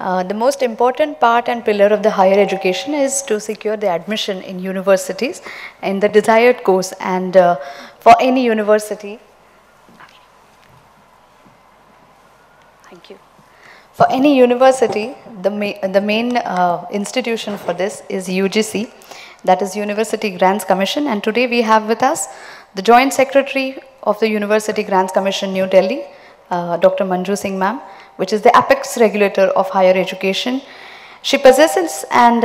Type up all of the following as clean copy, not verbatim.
The most important part and pillar of the higher education is to secure the admission in universities in the desired course, and for any university, thank you. For any university, the main institution for this is UGC, that is University Grants Commission, and today we have with us the Joint Secretary of the University Grants Commission, New Delhi, Dr. Manju Singh ma'am, which is the apex regulator of higher education. She possesses and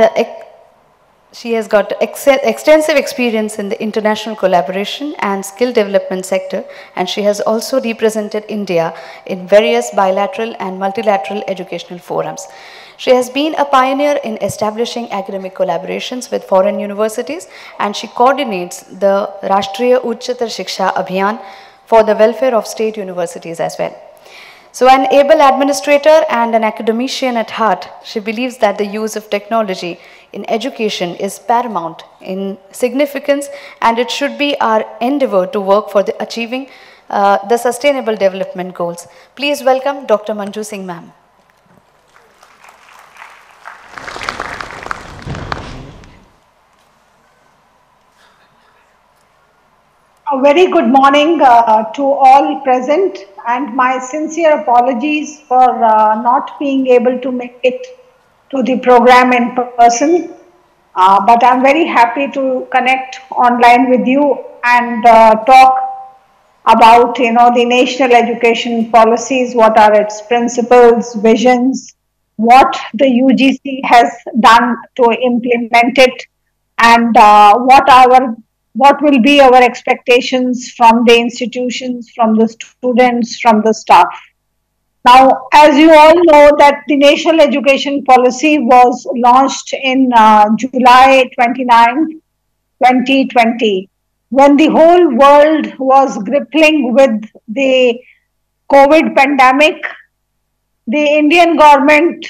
she has got extensive experience in the international collaboration and skill development sector, and she has also represented India in various bilateral and multilateral educational forums. She has been a pioneer in establishing academic collaborations with foreign universities, and she coordinates the Rashtriya Uchchatar Shiksha Abhiyan for the welfare of state universities as well. So an able administrator and an academician at heart, she believes that the use of technology in education is paramount in significance, and it should be our endeavor to work for the achieving the sustainable development goals. Please welcome Dr. Manju Singh ma'am. A very good morning to all present, and my sincere apologies for not being able to make it to the program in person. But I'm very happy to connect online with you and talk about, the national education policies, what are its principles, visions, what the UGC has done to implement it, and what will be our expectations from the institutions, from the students, from the staff. Now, as you all know, that the National Education Policy was launched in July 29, 2020, when the whole world was grappling with the COVID pandemic. The Indian government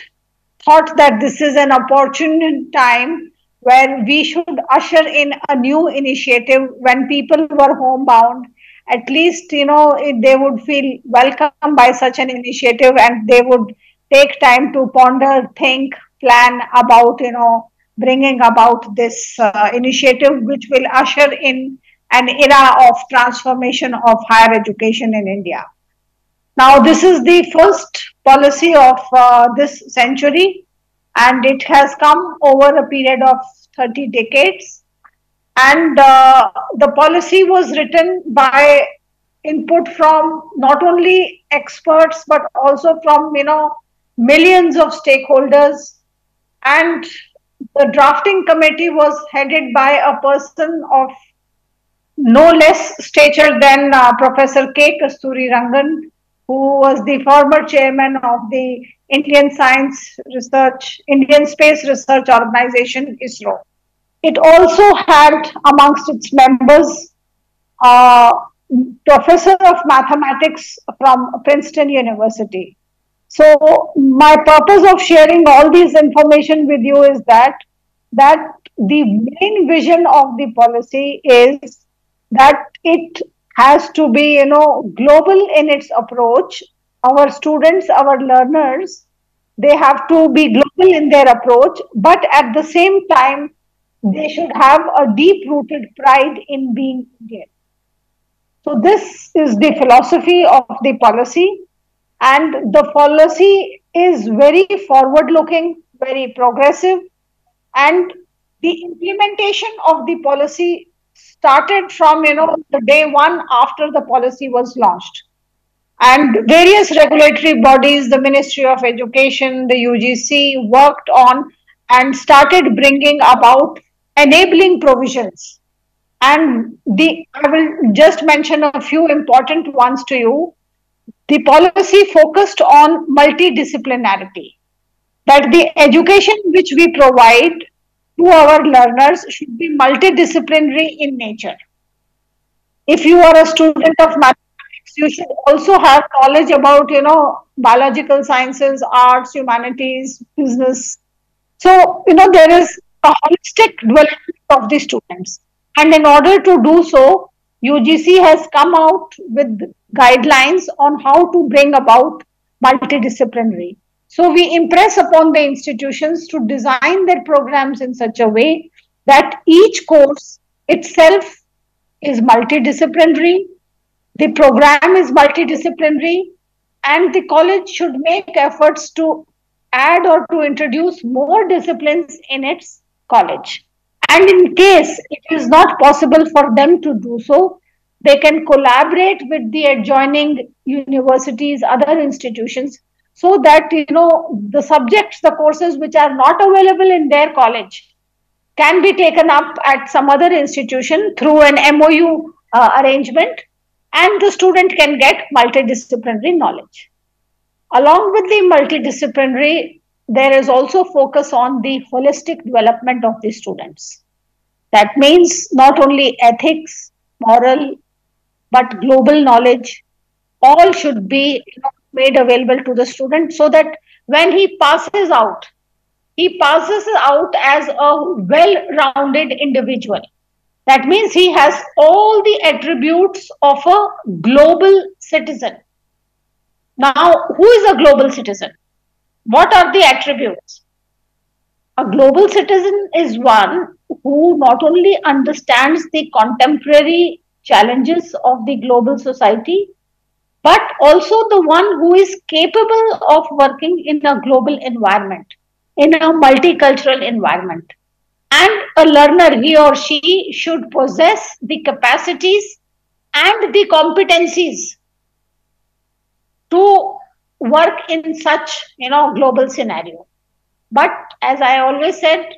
thought that this is an opportune time where we should usher in a new initiative. When people were homebound, at least, they would feel welcome by such an initiative, and they would take time to ponder, think, plan about, bringing about this initiative, which will usher in an era of transformation of higher education in India. Now, this is the first policy of this century, and it has come over a period of 30 decades. And the policy was written by input from not only experts, but also from, millions of stakeholders. And the drafting committee was headed by a person of no less stature than Professor K. Kasturi Rangan, who was the former chairman of the Indian Space Research Organization, ISRO. It also had amongst its members a professor of mathematics from Princeton University. So my purpose of sharing all these information with you is that the main vision of the policy is that it has to be, global in its approach. Our students, our learners, they have to be global in their approach, but at the same time, they should have a deep-rooted pride in being Indian. So this is the philosophy of the policy, and the policy is very forward-looking, very progressive, and the implementation of the policy started from, the day one after the policy was launched. And various regulatory bodies, the Ministry of Education, the UGC, worked on and started bringing about enabling provisions. And I will just mention a few important ones to you. The policy focused on multidisciplinarity, that the education which we provide to our learners should be multidisciplinary in nature. If you are a student of mathematics, you should also have knowledge about, biological sciences, arts, humanities, business. So, there is a holistic development of the students. And in order to do so, UGC has come out with guidelines on how to bring about multidisciplinary. So we impress upon the institutions to design their programs in such a way that each course itself is multidisciplinary, the program is multidisciplinary, and the college should make efforts to add or to introduce more disciplines in its college. And in case it is not possible for them to do so, they can collaborate with the adjoining universities, other institutions, so that the subjects, the courses which are not available in their college can be taken up at some other institution through an MOU arrangement, and the student can get multidisciplinary knowledge. Along with the multidisciplinary, there is also focus on the holistic development of the students. That means not only ethics, moral, but global knowledge, all should be made available to the student, so that when he passes out as a well-rounded individual. That means he has all the attributes of a global citizen. Now, who is a global citizen? What are the attributes? A global citizen is one who not only understands the contemporary challenges of the global society, but also the one who is capable of working in a global environment, in a multicultural environment. And a learner, he or she, should possess the capacities and the competencies to work in such global scenario. But as I always said,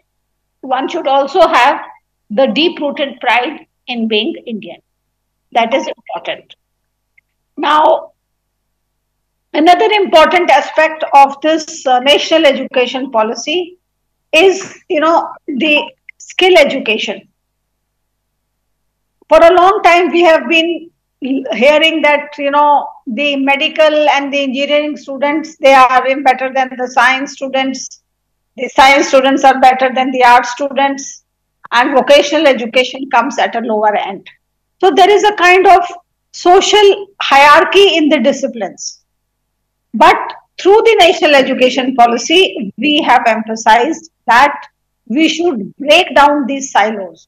one should also have the deep-rooted pride in being Indian. That is important. Now, another important aspect of this national education policy is, the skill education. For a long time, we have been hearing that, the medical and the engineering students, they are better than the science students. The science students are better than the art students, and vocational education comes at a lower end. So there is a kind of social hierarchy in the disciplines. But through the national education policy, we have emphasized that we should break down these silos.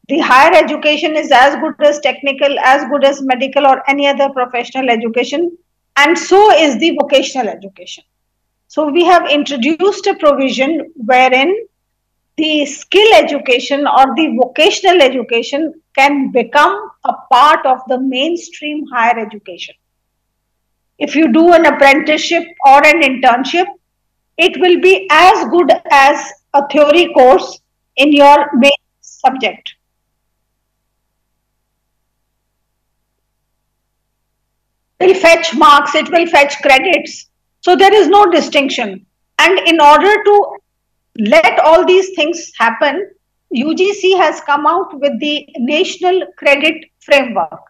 The higher education is as good as technical, as good as medical or any other professional education, and so is the vocational education. So we have introduced a provision wherein the skill education or the vocational education can become a part of the mainstream higher education. If you do an apprenticeship or an internship, it will be as good as a theory course in your main subject. It will fetch marks, it will fetch credits. So there is no distinction. And in order to let all these things happen, UGC has come out with the National Credit Framework.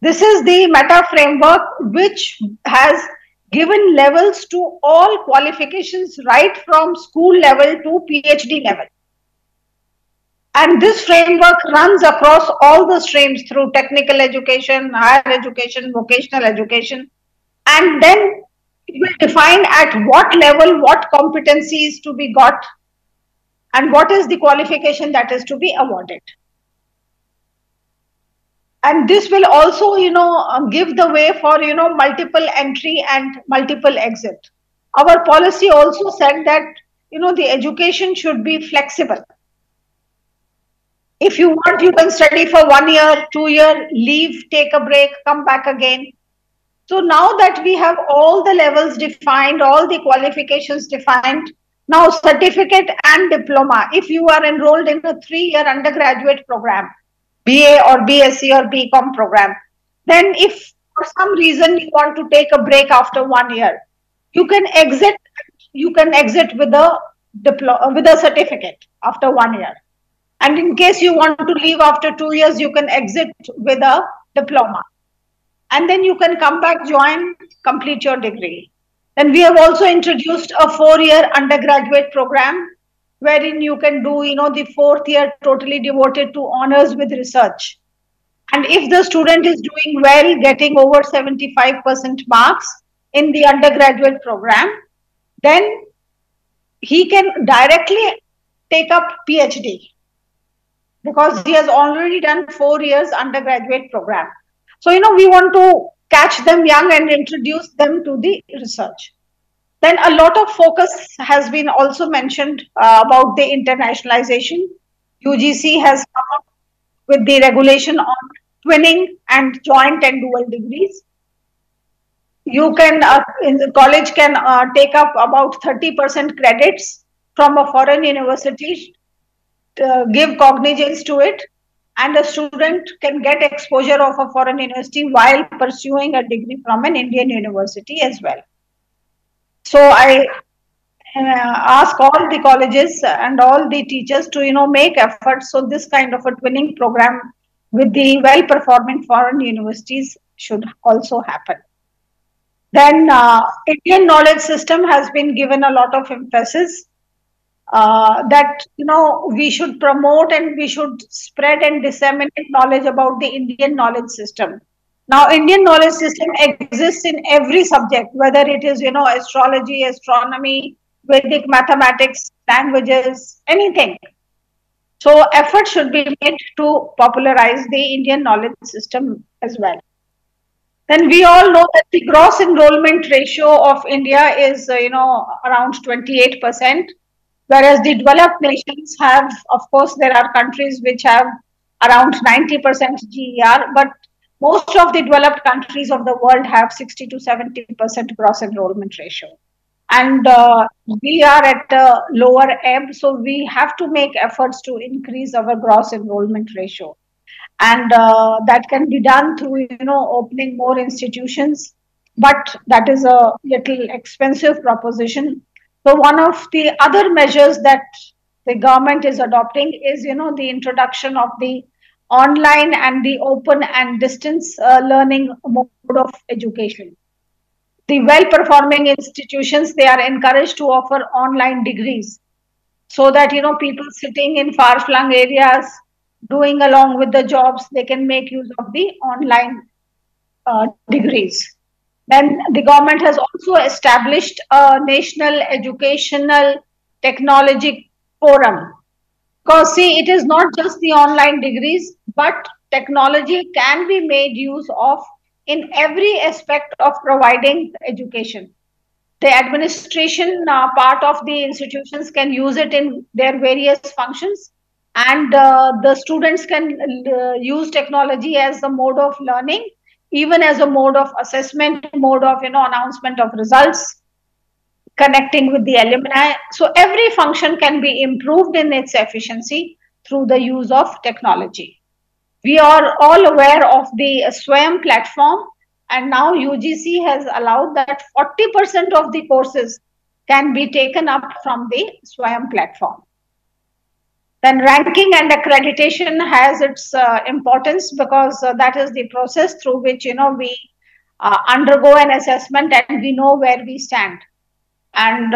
This is the meta framework which has given levels to all qualifications right from school level to PhD level. And this framework runs across all the streams through technical education, higher education, vocational education, and then it will define at what level, what competencies to be got, and what is the qualification that is to be awarded. And this will also, give the way for, multiple entry and multiple exit. Our policy also said that, the education should be flexible. If you want, you can study for 1 year, 2 years, leave, take a break, come back again. So now that we have all the levels defined, all the qualifications defined, now certificate and diploma, if you are enrolled in a 3-year undergraduate program, BA or BSc or BCom program, then if for some reason you want to take a break after 1 year, you can exit with a certificate after 1 year. And in case you want to leave after 2 years, you can exit with a diploma. And then you can come back, join, complete your degree. Then we have also introduced a 4-year undergraduate program wherein you can do, the 4th year totally devoted to honors with research. And if the student is doing well, getting over 75% marks in the undergraduate program, then he can directly take up PhD because he has already done 4 years undergraduate program. So, we want to catch them young and introduce them to the research. Then a lot of focus has been also mentioned about the internationalization. UGC has come up with the regulation on twinning and joint and dual degrees. You can, in the college can take up about 30% credits from a foreign university, give cognizance to it, and a student can get exposure of a foreign university while pursuing a degree from an Indian university as well. So I ask all the colleges and all the teachers to make efforts so this kind of a twinning program with the well performing foreign universities should also happen. Then Indian knowledge system has been given a lot of emphasis that we should promote and we should spread and disseminate knowledge about the Indian knowledge system. Now, Indian knowledge system exists in every subject, whether it is astrology, astronomy, Vedic mathematics, languages, anything. So, effort should be made to popularize the Indian knowledge system as well. Then we all know that the gross enrollment ratio of India is around 28%. Whereas the developed nations have, of course, there are countries which have around 90% GER, but most of the developed countries of the world have 60 to 70% gross enrollment ratio. And we are at a lower ebb, so we have to make efforts to increase our gross enrollment ratio. And that can be done through, opening more institutions, but that is a little expensive proposition. So one of the other measures that the government is adopting is, the introduction of the online and the open and distance learning mode of education. The well-performing institutions, they are encouraged to offer online degrees so that, people sitting in far-flung areas, doing along with the jobs, they can make use of the online degrees. Then the government has also established a national educational technology forum. Because see, it is not just the online degrees, but technology can be made use of in every aspect of providing education. The administration part of the institutions can use it in their various functions, and the students can use technology as the mode of learning, even as a mode of assessment, mode of announcement of results, connecting with the alumni. So every function can be improved in its efficiency through the use of technology. We are all aware of the SWAYAM platform, and now UGC has allowed that 40% of the courses can be taken up from the SWAYAM platform. Then ranking and accreditation has its importance because that is the process through which we undergo an assessment and we know where we stand. And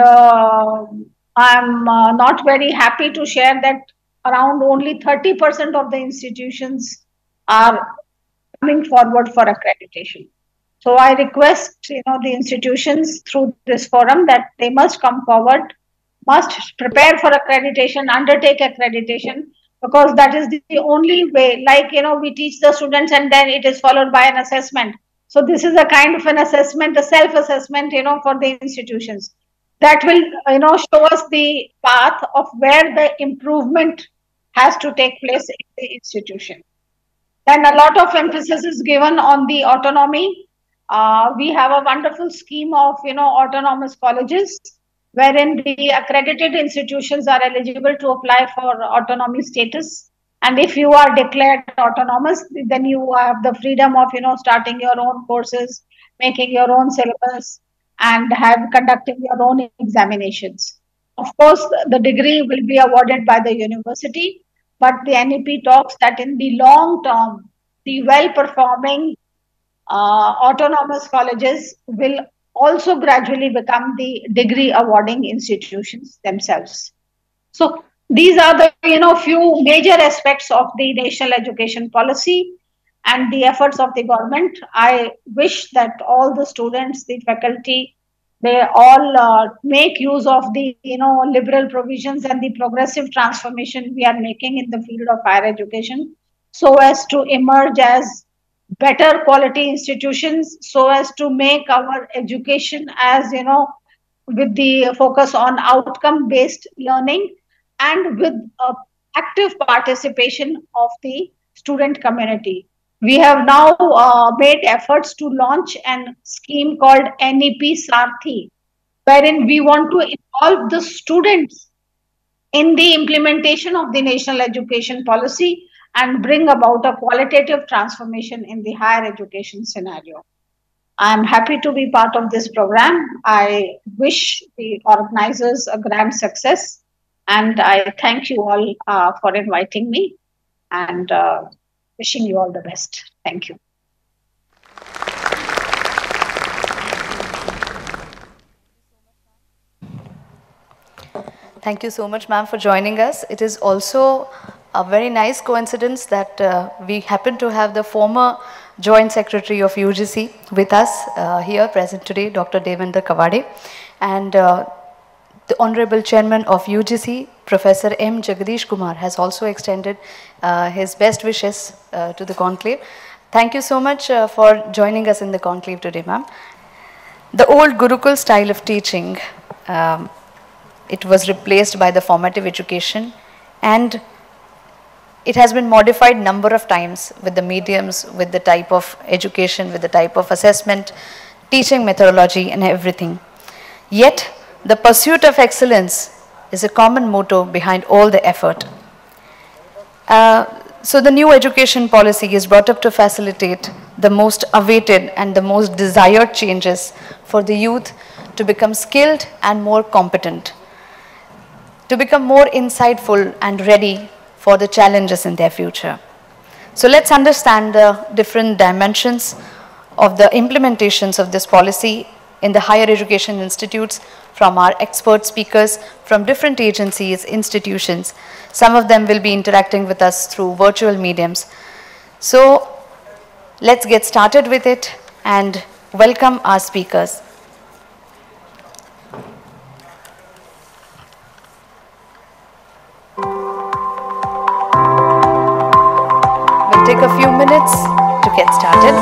I'm not very happy to share that around only 30% of the institutions are coming forward for accreditation. So I request the institutions through this forum that they must come forward, must prepare for accreditation, undertake accreditation, because that is the only way. Like we teach the students and then it is followed by an assessment. So this is a kind of an assessment, a self-assessment, for the institutions that will show us the path of where the improvement has to take place in the institution. Then a lot of emphasis is given on the autonomy. We have a wonderful scheme of autonomous colleges, wherein the accredited institutions are eligible to apply for autonomy status. And if you are declared autonomous, then you have the freedom of starting your own courses, making your own syllabus, and conducting your own examinations. Of course, the degree will be awarded by the university, but the NEP talks that in the long term, the well-performing autonomous colleges will also gradually become the degree awarding institutions themselves. So these are the few major aspects of the national education policy and the efforts of the government. I wish that all the students, the faculty, They all make use of the liberal provisions and the progressive transformation we are making in the field of higher education, so as to emerge as better quality institutions, so as to make our education as with the focus on outcome based learning and with active participation of the student community. We have now made efforts to launch a scheme called NEP Sarthi, wherein we want to involve the students in the implementation of the national education policy and bring about a qualitative transformation in the higher education scenario. I'm happy to be part of this program. I wish the organizers a grand success, and I thank you all for inviting me, and wishing you all the best. Thank you. Thank you so much, ma'am, for joining us. It is also a very nice coincidence that we happen to have the former Joint Secretary of UGC with us here present today, Dr. Devendra Kawade, and the Honorable Chairman of UGC, Professor M. Jagadish Kumar, has also extended his best wishes to the conclave. Thank you so much for joining us in the conclave today, ma'am. The old Gurukul style of teaching, it was replaced by the formative education, and it has been modified number of times with the mediums, with the type of education, with the type of assessment, teaching methodology and everything. Yet, the pursuit of excellence is a common motto behind all the effort. So the new education policy is brought up to facilitate the most awaited and the most desired changes for the youth to become skilled and more competent, to become more insightful and ready for the challenges in their future. So let's understand the different dimensions of the implementations of this policy in the higher education institutes from our expert speakers from different agencies, institutions. Some of them will be interacting with us through virtual mediums. So let's get started with it and welcome our speakers. We'll take a few minutes to get started.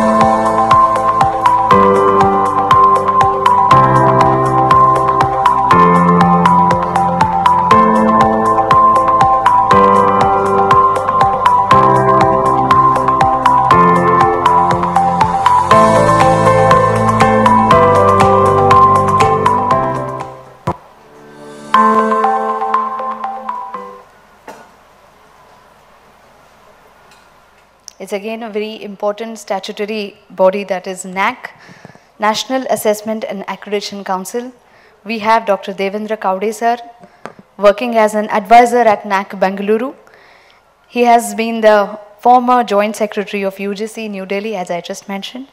It's again a very important statutory body, that is NAAC, National Assessment and Accreditation Council. We have Dr. Devendra Kawade sir working as an advisor at NAAC Bengaluru. He has been the former Joint Secretary of UGC New Delhi, as I just mentioned.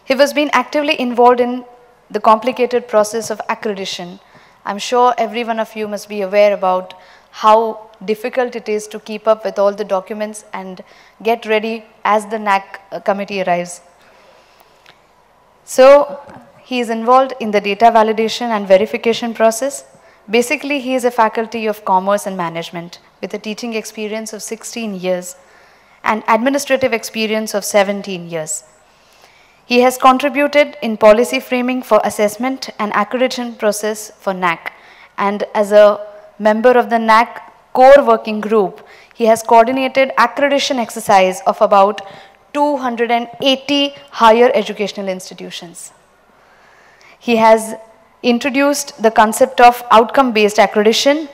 He was being actively involved in the complicated process of accreditation. I'm sure every one of you must be aware about how difficult it is to keep up with all the documents and get ready as the NAAC committee arrives. So he is involved in the data validation and verification process. Basically, he is a faculty of commerce and management with a teaching experience of 16 years and administrative experience of 17 years. He has contributed in policy framing for assessment and accreditation process for NAAC, and as a member of the NAAC core working group, he has coordinated accreditation exercise of about 280 higher educational institutions. He has introduced the concept of outcome-based accreditation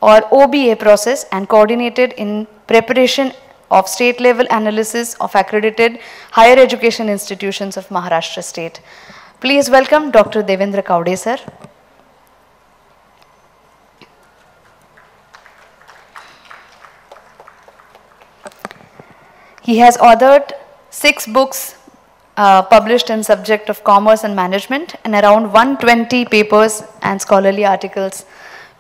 or OBA process and coordinated in preparation of state-level analysis of accredited higher education institutions of Maharashtra state. Please welcome Dr. Devendra Kawade sir. He has authored 6 books published in subject of commerce and management and around 120 papers and scholarly articles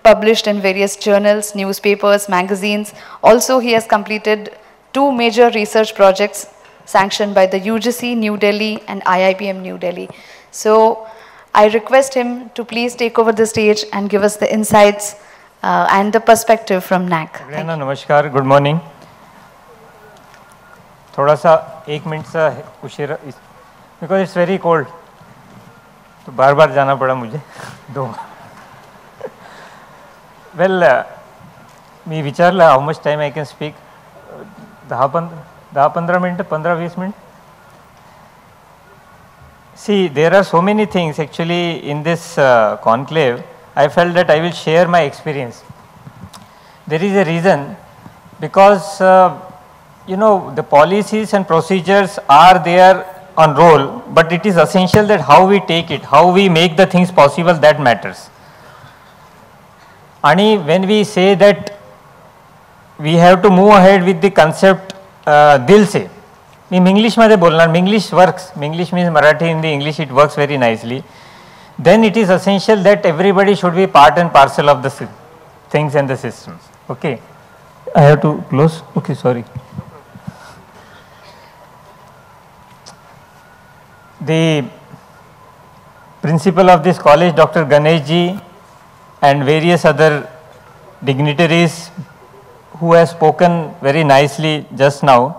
published in various journals, newspapers, magazines. Also, he has completed 2 major research projects sanctioned by the UGC New Delhi and IIPM New Delhi. So, I request him to please take over the stage and give us the insights and the perspective from NAC. नमस्कार, good morning. थोड़ा सा 1 minute सा उशीर because it's very cold, तो बार बार जाना पड़ा मुझे 2. Well मी विचारलं how much time I can speak. 10-15 मिनटं, 15-20 minute. See, there are so many things actually in this conclave. I felt that I will share my experience. There is a reason, because you know, the policies and procedures are there on roll, but it is essential that how we take it, how we make the things possible, that matters. And when we say that we have to move ahead with the concept dil se, मी इंग्लिशमध्ये बोलणार, English works, English means Marathi, in the English it works very nicely. Then it is essential that everybody should be part and parcel of the things and the systems. Okay, I have to close. Okay, sorry. The principal of this college, Dr. Ganesh ji, and various other dignitaries who have spoken very nicely just now.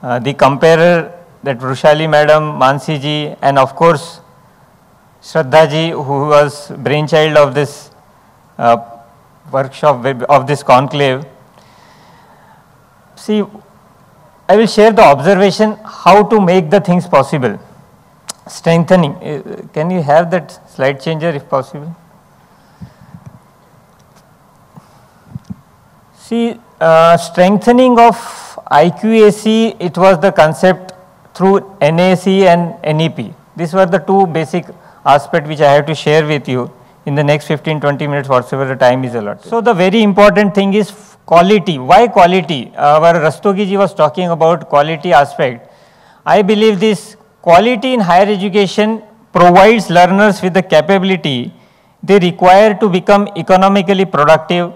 The comparer, that Vrushali madam, Mansi ji, and of course Shraddha ji, who was brainchild of this workshop, of this conclave. See, I will share the observation how to make the things possible. Strengthening, can you have that slide changer if possible? See, strengthening of IQAC, it was the concept through NAC and NEP. These were the 2 basic aspects which I have to share with you in the next 15-20 minutes, whatever the time is allotted. So the very important thing is quality. Why quality? Our Rastogi ji was talking about quality aspect. I believe this quality in higher education provides learners with the capability they require to become economically productive,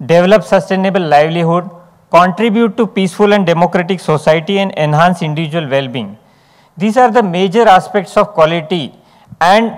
develop sustainable livelihood, contribute to peaceful and democratic society, and enhance individual well-being. These are the major aspects of quality, and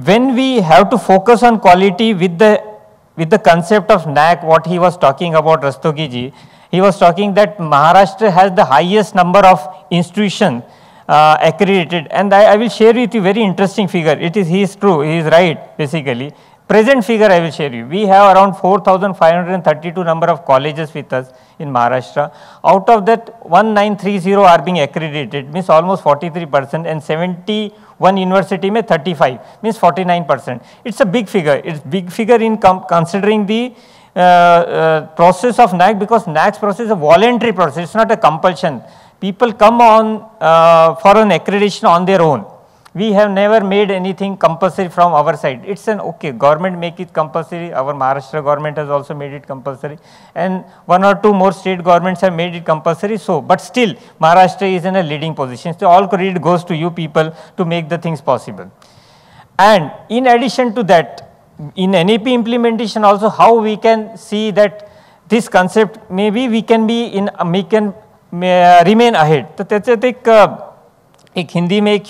when we have to focus on quality with the concept of NAC, what he was talking about, Rastogi ji, he was talking that Maharashtra has the highest number of institutions accredited, and I will share with you very interesting figure. He is true, he is right basically. Present figure I will share you. We have around 4,532 number of colleges with us in Maharashtra. Out of that, 1930 are being accredited, means almost 43%, and 71 university mein 35, means 49%. It's a big figure. It's big figure in considering the process of NAC, because NAC's process is a voluntary process. It's not a compulsion. People come on for an accreditation on their own. We have never made anything compulsory from our side. It's an okay, government make it compulsory. Our Maharashtra government has also made it compulsory, and 1 or 2 more state governments have made it compulsory. So, but still Maharashtra is in a leading position. So all credit goes to you people to make the things possible. And in addition to that, in NEP implementation also, how we can see that this concept, maybe we can be in, we can remain ahead. So त्याच्यात एक हिंदी में एक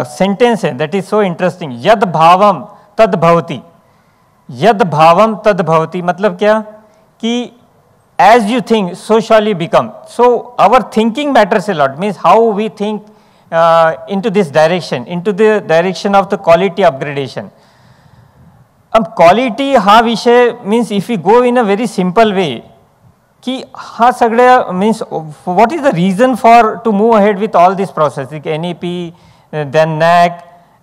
sentence है that is so interesting. यद भावम तद भवति. यद भावम तद भवति मतलब क्या कि as you think so shall you become. So our thinking matters a lot, means how we think into this direction, into the direction of the quality upgradation. Quality हा विषय means if we go in a very simple way, कि हा सगळ्या means what is the reason for to move ahead with all this process, like NEP, then NAC,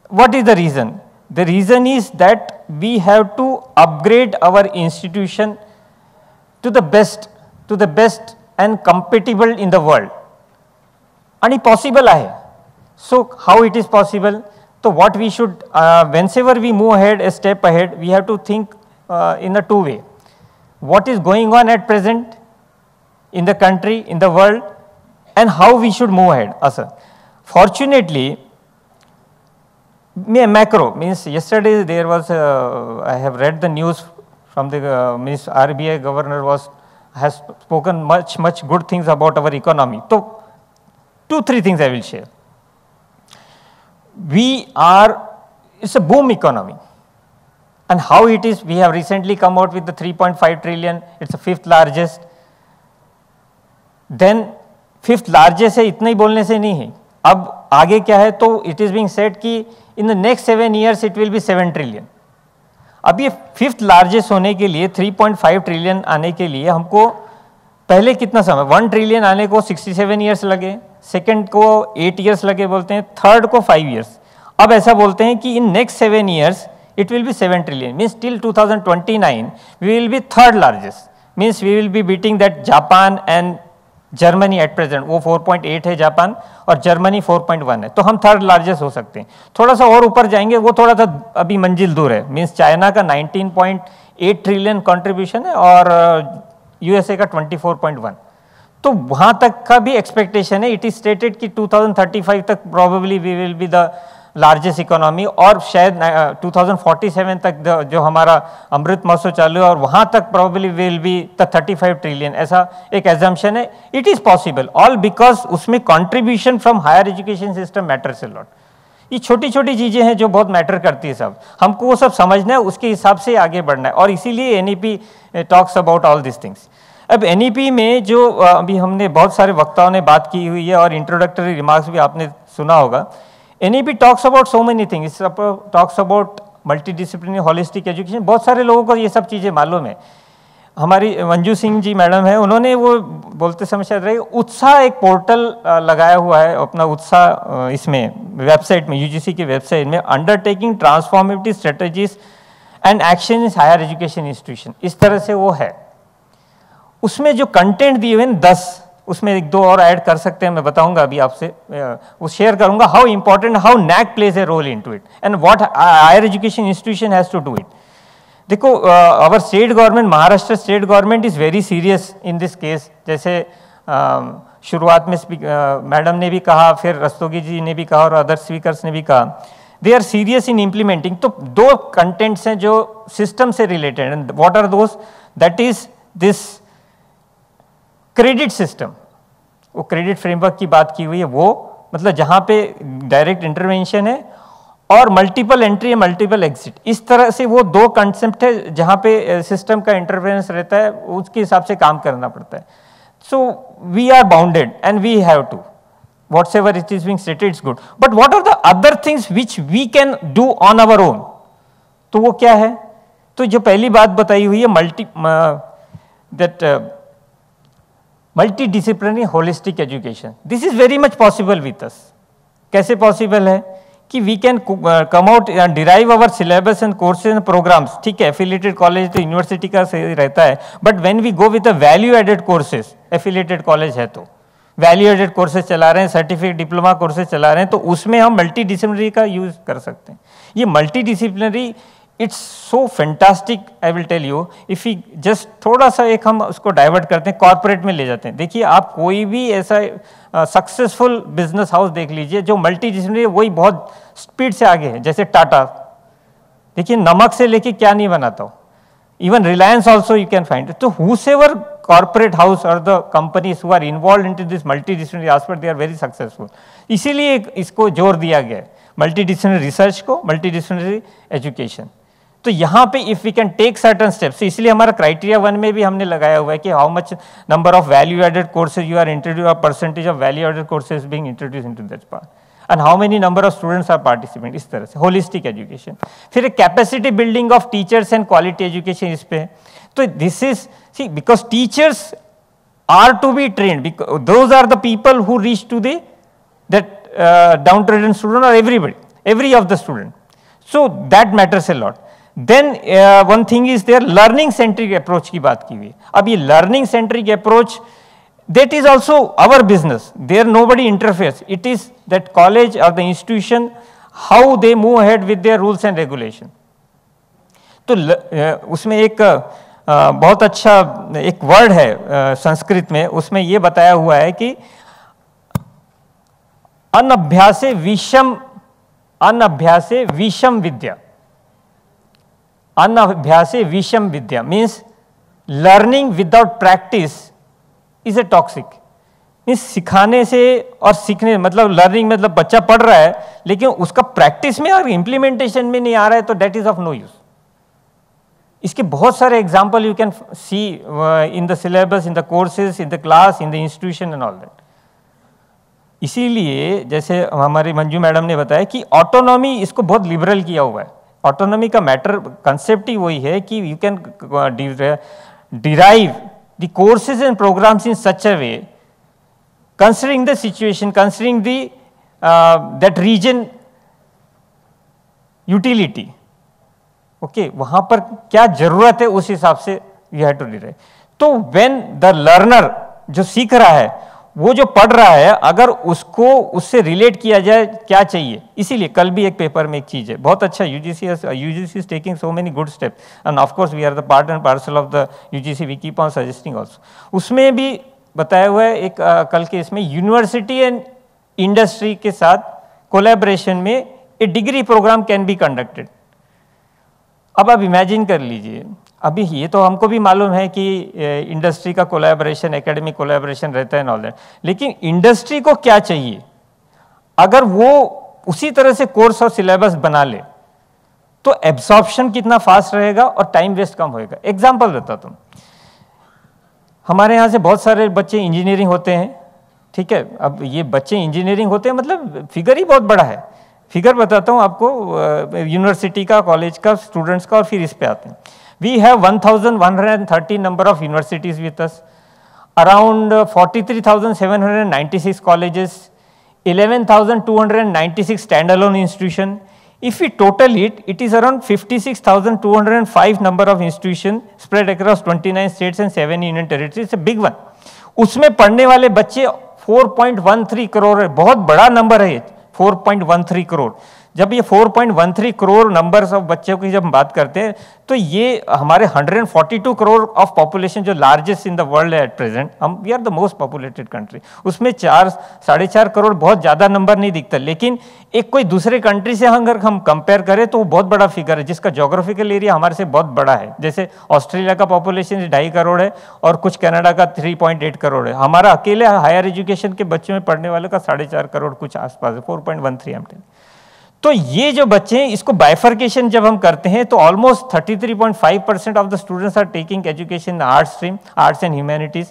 what is the reason? The reason is that we have to upgrade our institution to the best and compatible in the world. आणि possible आहे. So how it is possible? So what we should, whenever we move ahead, a step ahead, we have to think in a 2 way. What is going on at present in the country, in the world, and how we should move ahead. Fortunately, macro means yesterday there was, I have read the news from the means RBI governor has spoken much good things about our economy. So 2-3 things I will share. it's a boom economy. And how it is, we have recently come out with the 3.5 trillion, it's the 5th largest. Then 5th largest है, इतना ही बोलने से नहीं है. अब आगे क्या है, तो it is being said कि in the next 7 years it will be 7 trillion. अब ये 5th largest होने के लिए 3.5 trillion आने के लिए हमको पहले कितना समय, 1 trillion आने को 67 years लगे, सेकेंड को 8 years लगे बोलते हैं, थर्ड को 5 years. अब ऐसा बोलते हैं कि in next 7 years it will be 7 trillion, means till 2029 we will be third largest, means we will be beating that Japan and Germany at present. वो 4.8 है जापान और जर्मनी 4.1 है, तो हम थर्ड लार्जेस्ट हो सकते हैं. थोड़ा सा और ऊपर जाएंगे, वो थोड़ा सा अभी मंजिल दूर है, मीन्स चाइना का 19.8 ट्रिलियन कंट्रीब्यूशन है और यूएसए का 24.1. तो वहाँ तक का भी एक्सपेक्टेशन है. इट इज स्टेटेड कि 2035 तक probably we will be the largest economy, और शायद 2047 तक जो हमारा अमृत महोत्सव चालू है और वहाँ तक probably will be the 35 trillion, ऐसा एक एजम्पशन है. It is possible all because उसमें contribution from higher education system matters a lot. ये छोटी छोटी चीज़ें हैं जो बहुत मैटर करती है. सब हमको वो सब समझना है, उसके हिसाब से आगे बढ़ना है, और इसीलिए NEP talks about all this things. अब एनईपी में जो अभी हमने बहुत सारे वक्ताओं ने बात की हुई है और इंट्रोडक्टरी रिमार्क्स भी आपने सुना होगा. NEP talks about so many things. It talks about multidisciplinary holistic education. बहुत सारे लोगों को ये सब चीज़ें मालूम है. हमारी मंजू सिंह जी मैडम है, उन्होंने वो बोलते समय शायद रहे उत्साह एक पोर्टल लगाया हुआ है अपना उत्साह इसमें वेबसाइट में, यूजीसी की वेबसाइट में, undertaking transformative strategies and action in higher education institution, इस तरह से वो है. उसमें जो कंटेंट दिए हुए हैं 10, उसमें 1-2 और ऐड कर सकते हैं, मैं बताऊंगा अभी आपसे, वो शेयर करूंगा. How important, how NAAC plays a role into it and what higher education institution has to do it. देखो our state government, Maharashtra state government is very serious in this case. जैसे शुरुआत में मैडम ने भी कहा, फिर रस्तोगी जी ने भी कहा और अदर स्पीकर्स ने भी कहा, they are serious in implementing. तो 2 कंटेंट्स हैं जो सिस्टम से related, and what are those, that is this credit system. वो क्रेडिट फ्रेमवर्क की बात की हुई है, वो मतलब जहाँ पे डायरेक्ट इंटरवेंशन है और मल्टीपल एंट्री मल्टीपल एग्जिट, इस तरह से वो 2 कंसेप्ट है जहाँ पे सिस्टम का इंटरफेरेंस रहता है, उसके हिसाब से काम करना पड़ता है. So we are bounded and we have to, whatsoever it is being stated, it's good. But what are the other things which we can do on our own? तो वो क्या है? तो जो पहली बात बताई हुई है multidisciplinary holistic education. This is very much possible with us. कैसे possible है कि we can come out and derive our syllabus and courses and programs. ठीक है, affiliated college तो यूनिवर्सिटी का रहता है, but when we go with the value added courses, affiliated college है तो वैल्यू एडेड कोर्सेज चला रहे हैं, सर्टिफिकेट डिप्लोमा कोर्सेज चला रहे हैं, तो उसमें हम मल्टी डिसिप्लिनरी का यूज कर सकते हैं. ये multidisciplinary it's so fantastic, I will tell you. If you just थोड़ा सा एक हम उसको डाइवर्ट करते हैं, कॉर्पोरेट में ले जाते हैं. देखिए आप कोई भी ऐसा सक्सेसफुल बिजनेस हाउस देख लीजिए जो मल्टी डिसिप्लिनरी, वही बहुत स्पीड से आगे है. जैसे टाटा, देखिए नमक से लेके क्या नहीं बनाता हो, even Reliance also you can find it. So whosoever corporate house or the companies who are involved into this multidisciplinary aspect, they are very successful. इसीलिए इसको जोर दिया गया है, multidisciplinary research को, multidisciplinary education. तो यहाँ पे if we can take certain steps, इसलिए हमारा criteria 1 में भी हमने लगाया हुआ है कि how much number of value added courses you are introduced, or percentage of value added courses being introduced into that part, and how many number of students are participating, इस तरह से holistic education. फिर capacity building of teachers and quality education इस पे. तो this is, see, because teachers are to be trained, because those are the people who reach to the that downtrodden student or everybody, every of the student. So that matters a lot. Then one thing is their learning centric approach की बात की हुई. अब ये learning centric approach, that is also our business. There nobody interferes. It is that college or the institution, how they move ahead with their rules and regulation. तो उसमें एक बहुत अच्छा एक वर्ड है संस्कृत में, उसमें ये बताया हुआ है कि अनभ्यासे विषम विद्या. अनभ्यासे विषम विद्या means learning without practice is a toxic. Means सिखाने से और सीखने, मतलब लर्निंग मतलब बच्चा पढ़ रहा है लेकिन उसका प्रैक्टिस में और इम्प्लीमेंटेशन में नहीं आ रहा है तो that is of no use. इसके बहुत सारे example you can see in the syllabus, in the courses, in the class, in the institution and all that. इसीलिए जैसे हमारी मंजू मैडम ने बताया कि ऑटोनॉमी इसको बहुत लिबरल किया हुआ है। ऑटोनॉमी का मैटर कंसेप्ट ही वही है कि you can derive the courses and programmes in such a way, considering the situation, considering the that region utility, okay, वहां पर क्या जरूरत है उस हिसाब से you have to derive। तो when the learner जो सीख रहा है, वो जो पढ़ रहा है, अगर उसको उससे रिलेट किया जाए क्या चाहिए, इसीलिए कल भी एक पेपर में एक चीज है बहुत अच्छा, UGC is taking so many good steps and of course we are the part and parcel of the UGC, we keep on suggesting also। उसमें भी बताया हुआ है एक कल के इसमें यूनिवर्सिटी एंड इंडस्ट्री के साथ कोलैबोरेशन में a degree programme can be conducted. अब आप इमेजिन कर लीजिए, अभी ये तो हमको भी मालूम है कि इंडस्ट्री का कोलैबोरेशन, एकेडमिक कोलैबोरेशन रहता है ऑल दैट, लेकिन इंडस्ट्री को क्या चाहिए अगर वो उसी तरह से कोर्स और सिलेबस बना ले तो एब्सॉर्प्शन कितना फास्ट रहेगा और टाइम वेस्ट कम होएगा। एग्जाम्पल देता हूं, हमारे यहाँ से बहुत सारे बच्चे इंजीनियरिंग होते हैं, ठीक है। अब ये बच्चे इंजीनियरिंग होते हैं मतलब फिगर ही बहुत बड़ा है। फिगर बताता हूँ आपको यूनिवर्सिटी का, कॉलेज का, स्टूडेंट्स का, और फिर इस पे आते हैं। We have 1130 number of universities with us, around 43,796 colleges, 11,296 stand alone institution. If we total it, it is around 56,205 number of institutions spread across 29 states and 7 union territories. It's a big one. उसमें पढ़ने वाले बच्चे 4.13 करोड़ है, बहुत बड़ा number है ये, 4.13 करोड़। जब ये 4.13 करोड़ नंबर्स ऑफ बच्चों की जब हम बात करते हैं तो ये हमारे 142 करोड़ ऑफ पॉपुलेशन जो लार्जेस्ट इन द वर्ल्ड है एट प्रेजेंट, हम we are the most populated country, उसमें 4-4.5 करोड़ बहुत ज़्यादा नंबर नहीं दिखता, लेकिन एक कोई दूसरे कंट्री से अगर हम कंपेयर करें तो वो बहुत बड़ा फिगर है जिसका जोग्राफिकल एरिया हमारे से बहुत बड़ा है। जैसे ऑस्ट्रेलिया का पॉपुलेशन 2.5 करोड़ है और कुछ कनाडा का 3.8 करोड़ है, हमारा अकेले हायर एजुकेशन के बच्चों में पढ़ने वाले का 4.5 करोड़ कुछ आसपास है, 4.13 एम। तो ये जो बच्चे हैं इसको बाइफर्केशन जब हम करते हैं तो almost 33.5% of the students are taking education in arts stream, arts and humanities,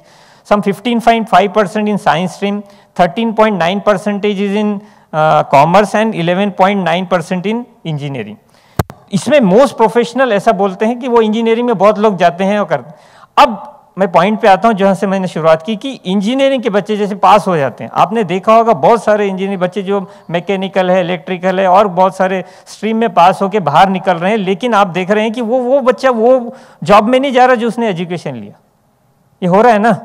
some 15.5% in science stream, 13.9% is in commerce and 11.9% in engineering. इसमें मोस्ट प्रोफेशनल ऐसा बोलते हैं कि वो इंजीनियरिंग में बहुत लोग जाते हैं और करते हैं। अब मैं पॉइंट पे आता हूं जहां से मैंने शुरुआत की कि इंजीनियरिंग के बच्चे जैसे पास हो जाते हैं, आपने देखा होगा बहुत सारे इंजीनियरिंग बच्चे जो मैकेनिकल है, इलेक्ट्रिकल है और बहुत सारे स्ट्रीम में पास होकर बाहर निकल रहे हैं, लेकिन आप देख रहे हैं कि वो बच्चा वो जॉब में नहीं जा रहा जो उसने एजुकेशन लिया। ये हो रहा है ना,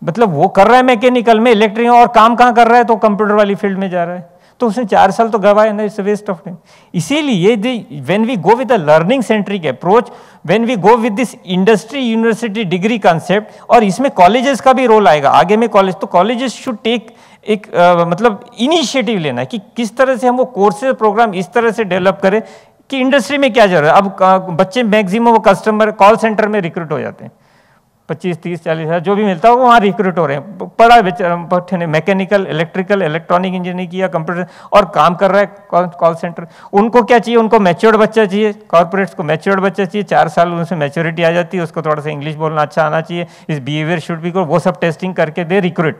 मतलब वो कर रहा है मैकेनिकल में, इलेक्ट्रिक और काम कहाँ कर रहा है तो कंप्यूटर वाली फील्ड में जा रहा है, तो उसने 4 साल तो गवाए ना, इट्स वेस्ट ऑफ टाइम। इसीलिए when we go with a learning centric approach, when we go with this industry university degree concept, और इसमें कॉलेजेस का भी रोल आएगा आगे में, कॉलेज तो कॉलेजेस शुड टेक एक मतलब इनिशिएटिव लेना है कि किस तरह से हम वो कोर्सेज प्रोग्राम इस तरह से डेवलप करें कि इंडस्ट्री में क्या जरूरत है। अब बच्चे मैक्सिमम वो कस्टमर कॉल सेंटर में रिक्रूट हो जाते हैं, 25, 30, 40 हज़ार जो भी मिलता है वो वहाँ रिक्रूट हो रहे हैं, पढ़ा बच्चे ने मैकेनिकल, इलेक्ट्रिकल, इलेक्ट्रॉनिक इंजीनियरिंग किया, कंप्यूटर और काम कर रहा है कॉल सेंटर। उनको क्या चाहिए, उनको मैच्योर्ड बच्चा चाहिए, कॉर्पोरेट्स को मैच्योर्ड बच्चा चाहिए, 4 साल उनसे मैच्योरिटी आ जाती है, उसको थोड़ा सा इंग्लिश बोलना अच्छा आना चाहिए, इस बिहेवियर शुड बी वो सब टेस्टिंग करके दे रिक्रूट।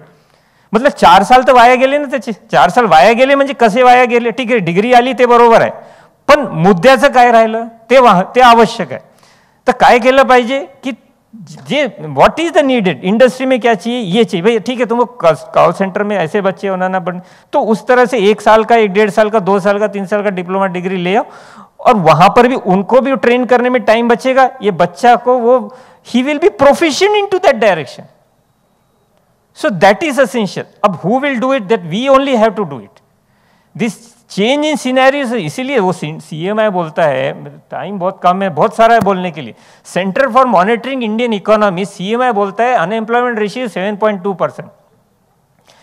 मतलब 4 साल तर वाया गेले ना त्याचे, 4 साल वाया गेले म्हणजे कसे वाया गेले, ठीक आहे डिग्री आली ते बरोबर आहे, पण मुद्द्याचं काय राहिलं ते आवश्यक आहे। तर काय केलं पाहिजे की जे what is the needed, industry में क्या चाहिए ये चाहिए भाई, ठीक है तुमको कॉल सेंटर में ऐसे बच्चे बनाना पड़े तो उस तरह से 1 साल का, 1.5 साल का, 2 साल का, 3 साल का डिप्लोमा डिग्री ले आओ, और वहां पर भी उनको भी ट्रेन करने में टाइम बचेगा, ये बच्चा को वो he will be proficient into that direction. So that is essential. अब who will do it, that we only have to do it, this change in scenarios. इसीलिए वो CMI बोलता है, टाइम बहुत कम है, बहुत सारा है बोलने के लिए, centre for monitoring Indian economy CMI बोलता है अनएम्प्लॉयमेंट रेशियो 7.2%।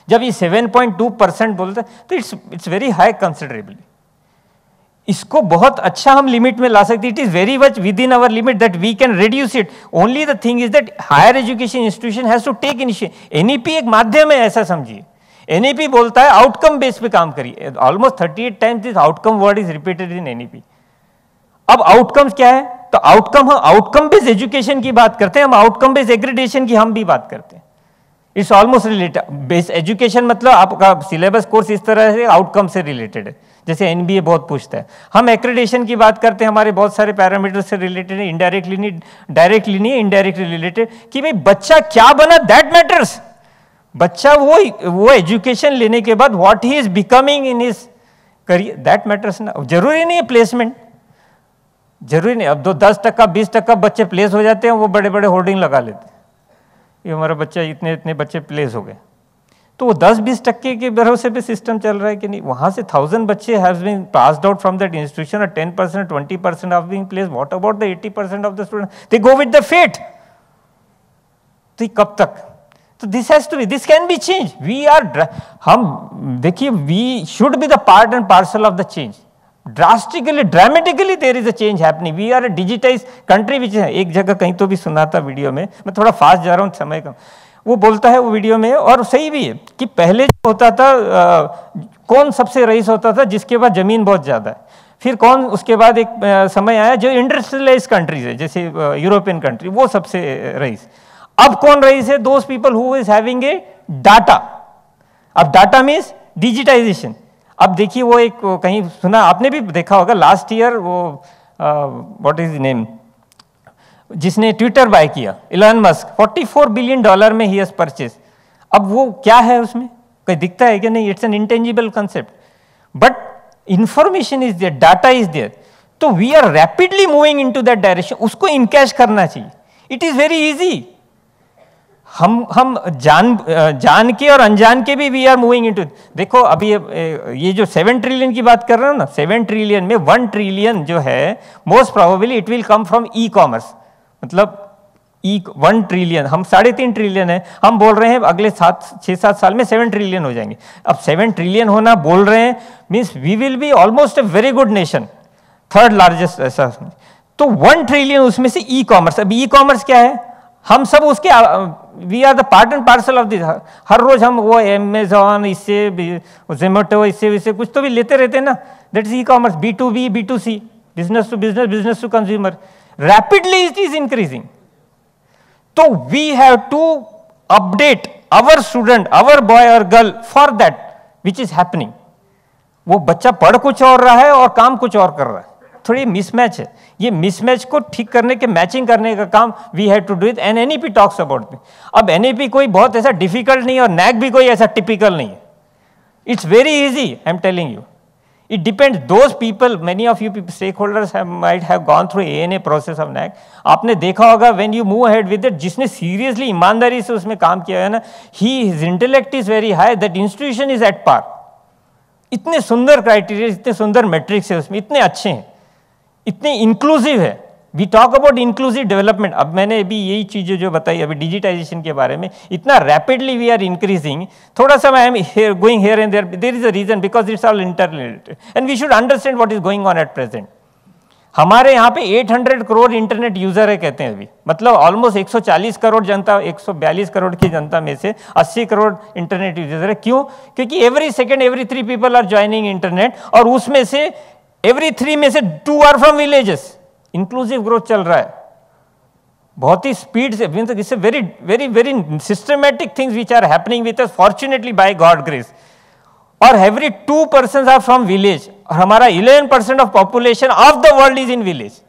जब ये 7.2% बोलता है तो इट्स वेरी हाई कंसिडरेबली। इसको बहुत अच्छा हम लिमिट में ला सकते हैं. It is very much within our limit that we can reduce it. Only the thing is that higher education institution has to take initiative. NEP एक माध्यम है, ऐसा समझिए. एनईपी बोलता है आउटकम बेस पे काम करिए. Almost 38 times this outcome word is repeated in NEP. अब आउटकम्स क्या है? तो आउटकम, हम आउटकम बेस्ड एजुकेशन की बात करते हैं, हम आउटकम बेस्ड एग्रीडेशन की हम भी बात करते हैं. It's almost related. Base education मतलब आपका सिलेबस कोर्स इस तरह से आउटकम से रिलेटेड है, जैसे एनबीए बहुत पूछता है. हम एक्रेडिटेशन की बात करते हैं, हमारे बहुत सारे पैरामीटर से रिलेटेड है, इनडायरेक्टली नहीं, डायरेक्टली नहीं, इनडायरेक्टली रिलेटेड, कि भाई बच्चा क्या बना, दैट मैटर्स. बच्चा वो एजुकेशन लेने के बाद what he is becoming in his career, that matters ना. जरूरी नहीं है प्लेसमेंट, जरूरी नहीं. अब 10%, 20% बच्चे प्लेस हो जाते हैं, वो बड़े बड़े होर्डिंग लगा लेते हैं, ये हमारा बच्चा, इतने इतने बच्चे प्लेस हो गए. तो वो 10-20% के भरोसे पे सिस्टम चल रहा है कि नहीं. वहां से 1000 बच्चे have been passed out from that institution, और 10%, 20% of being place. What about the 80% of the student? They go with the fate. तो कब तक? तो this has to be, this can be change. We are, हम देखिए, we should be the part and parcel of the change. Drastically, dramatically there is a change happening. We are a digitize country which है. एक जगह कहीं तो भी सुना था वीडियो में, मैं थोड़ा फास्ट जा रहा हूँ, समय कम. वो बोलता है वो वीडियो में, और सही भी है, कि पहले जो होता था, कौन सबसे रईस होता था? जिसके पास जमीन बहुत ज्यादा है. फिर कौन, उसके बाद एक समय आया जो इंडस्ट्रियलाइज कंट्रीज है, जैसे यूरोपियन कंट्री, वो सबसे रईस. अब कौन रईस है? Those people who is having a data. अब डाटा मीन्स डिजिटाइजेशन. अब देखिए, वो एक कहीं सुना, आपने भी देखा होगा, लास्ट ईयर वो व्हाट इज नेम, जिसने ट्विटर बाय किया, इलॉन मस्क, $44 बिलियन में ही हैज परचेज. अब वो क्या है उसमें, कहीं दिखता है कि नहीं? It's an intangible concept, but information is there, data is there. तो we are rapidly moving into that direction. उसको इनकैश करना चाहिए. It is very easy. हम जान के और अनजान के भी वी आर मूविंग इनटू. देखो अभी ये जो 7 ट्रिलियन की बात कर रहे हो ना, 7 ट्रिलियन में 1 ट्रिलियन जो है, most probably it will come from e commerce. मतलब 1 ट्रिलियन, हम 3.5 ट्रिलियन है, हम बोल रहे हैं अगले 6-7 साल में 7 ट्रिलियन हो जाएंगे. अब 7 ट्रिलियन होना बोल रहे हैं, means we will be almost a very good nation, 3rd largest ऐसा. तो 1 ट्रिलियन उसमें से ई कॉमर्स. अब ई कॉमर्स क्या है? हम सब उसके, we are the part and parcel of this. हर रोज हम वो अमेजॉन, इससे जोमेटो, इससे कुछ तो भी लेते रहते हैं ना. That is e commerce. B2B, B2C, business to business, business to consumer. Rapidly it is increasing. तो we have to update our student, our boy और girl for that which is happening. वो बच्चा पढ़ कुछ और रहा है और काम कुछ और कर रहा है. थोड़ी मिसमैच है. ये मिसमैच को ठीक करने के, मैचिंग करने का काम we have to do it. And NEP talks about. अब एनईपी कोई बहुत ऐसा डिफिकल्ट नहीं है, और नैक भी कोई ऐसा टिपिकल नहीं है. It's very easy, I am telling you. It depends, those people, many of you stakeholders might have gone through ANA process of NAAC. आपने देखा होगा, when you move ahead with it, जिसने seriously ईमानदारी से उसमें काम किया है ना, his intellect is very high, that institution is at par. इतने सुंदर क्राइटेरिया, इतने सुंदर मेट्रिक्स है उसमें, इतने अच्छे हैं, इतने इंक्लूसिव है. We talk about inclusive development. अब मैंने अभी यही चीजें जो बताई अभी डिजिटाइजेशन के बारे में, इतना रैपिडली वी आर इंक्रीजिंग. थोड़ा सा I am going here and there is a reason, because it's all interrelated and we should understand what is going on at present. हमारे यहाँ पे 800 करोड़ इंटरनेट यूजर है कहते हैं अभी. मतलब ऑलमोस्ट 140 करोड़ जनता, 142 करोड़ की जनता में से 80 करोड़ इंटरनेट यूजर है. क्यों? क्योंकि every second every 3 people are joining internet, और उसमें से एवरी 3 में से 2 are from villages. Inclusive growth चल रहा है बहुत ही स्पीड से. इससे very very very systematic things which are happening with us, fortunately by God grace. और every 2 person are from village, और हमारा 11% of population of the world is in village.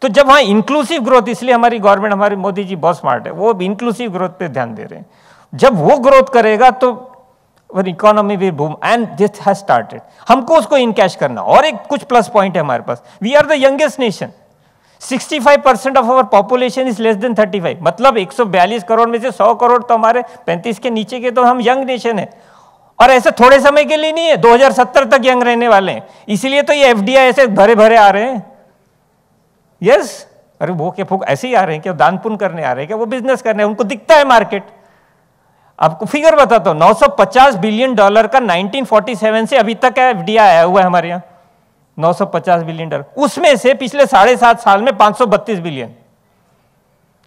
तो जब वहां इंक्लूसिव ग्रोथ, इसलिए हमारी गवर्नमेंट, हमारे मोदी जी बहुत स्मार्ट है, वो इंक्लूसिव ग्रोथ पे ध्यान दे रहे हैं. जब वो ग्रोथ करेगा तो economy will boom, and this has started. हमको उसको इनकैश करना. और एक कुछ प्लस पॉइंट है हमारे पास, we are the youngest nation. 65% of our population is less than 35. मतलब 142 करोड़ में से 100 करोड़ तो हमारे 35 के नीचे के, तो हम यंग नेशन है. और ऐसे थोड़े समय के लिए नहीं है, 2070 तक यंग रहने वाले हैं. इसीलिए तो ये एफडीआई ऐसे भरे भरे आ रहे हैं. यस, अरे वो क्या फूक ऐसे ही आ रहे हैं क्या? दान पुण्य करने आ रहे हैं क्या? वो बिजनेस करने, उनको दिखता है मार्केट. आपको फिगर बताता हूं, $950 बिलियन का 1947 से अभी तक एफडीआई आया हुआ है हमारे यहाँ. $950 बिलियन, उसमें से पिछले 7.5 साल में 532 billion.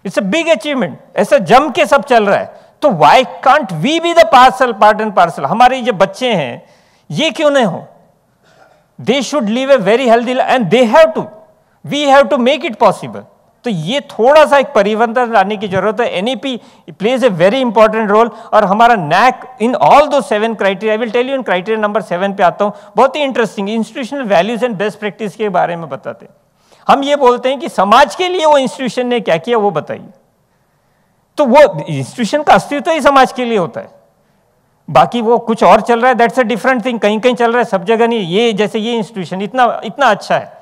It's a big achievement. ऐसा जम के सब चल रहा है, तो why can't we be the part and parcel? हमारे जो बच्चे हैं ये क्यों नहीं हो? They should live a very healthy and they have to, we have to make it possible. तो ये थोड़ा सा एक परिवर्तन लाने की जरूरत है। NEP plays a very important role, और हमारा NAAC in all those 7 criteria, I will tell you in criteria number 7 पे आता हूं। बहुत ही interesting institutional values and best practice के बारे में बताते हैं। हम ये बोलते हैं कि समाज के लिए वो इंस्टीट्यूशन ने क्या किया वो बताइए। तो वो इंस्टीट्यूशन का अस्तित्व ही समाज के लिए होता है, बाकी वो कुछ और चल रहा है, दैट्स अ डिफरेंट थिंग। कहीं कहीं चल रहा है, सब जगह नहीं। ये जैसे ये इंस्टीट्यूशन इतना अच्छा है,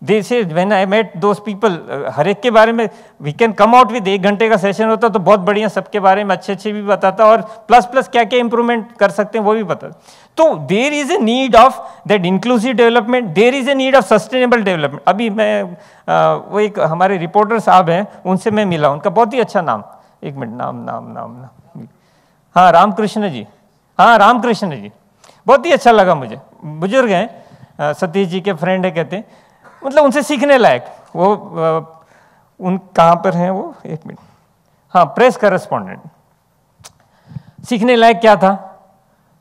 they say when I met those people, हर एक के बारे में we can come out with 1 घंटे का सेशन होता तो बहुत बढ़िया, सबके बारे में अच्छे भी बताता, और प्लस क्या क्या इंप्रूवमेंट कर सकते हैं वो भी बताता। तो there is a need of that inclusive development, there is a need of sustainable development. अभी मैं वो एक हमारे रिपोर्टर साहब हैं, उनसे मैं मिला, उनका बहुत ही अच्छा नाम, 1 मिनट, नाम हाँ रामकृष्ण जी, हाँ रामकृष्ण जी, बहुत ही अच्छा लगा मुझे। बुजुर्ग हैं, सतीश जी के फ्रेंड है, कहते हैं मतलब उनसे सीखने लायक। वो उन कहाँ पर हैं वो, 1 मिनट, हाँ प्रेस करस्पॉन्डेंट। सीखने लायक क्या था?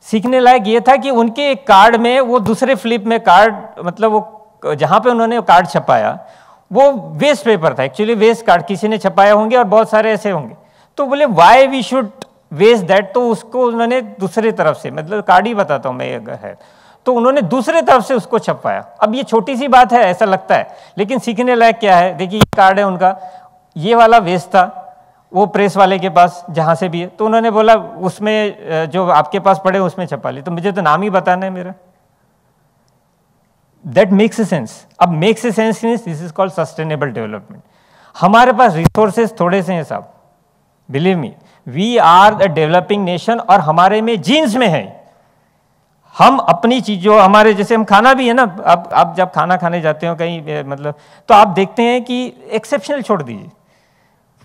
सीखने लायक ये था कि उनके एक कार्ड में, वो दूसरे फ्लिप में कार्ड, मतलब वो जहाँ पे उन्होंने कार्ड छपाया वो वेस्ट पेपर था, एक्चुअली वेस्ट कार्ड किसी ने छपाया होंगे और बहुत सारे ऐसे होंगे। तो बोले why we should waste that, तो उसको उन्होंने दूसरे तरफ से, मतलब कार्ड ही बताता हूँ मैं अगर है, तो उन्होंने दूसरे तरफ से उसको छपाया। अब ये छोटी सी बात है ऐसा लगता है, लेकिन सीखने लायक क्या है, देखिए ये कार्ड है उनका, ये वाला वेस्ट था वो प्रेस वाले के पास जहाँ से भी है, तो उन्होंने बोला उसमें जो आपके पास पड़े उसमें छपा ली, तो मुझे तो नाम ही बताना है मेरा। That makes a sense. अब makes a sense means this is called sustainable development. हमारे पास रिसोर्सेज थोड़े से हैं साहब, believe me, we are the developing nation, और हमारे में जीन्स में है। हम अपनी चीज़ों, हमारे जैसे हम खाना भी है ना, अब आप जब खाना खाने जाते हो कहीं मतलब, तो आप देखते हैं कि एक्सेप्शनल छोड़ दीजिए,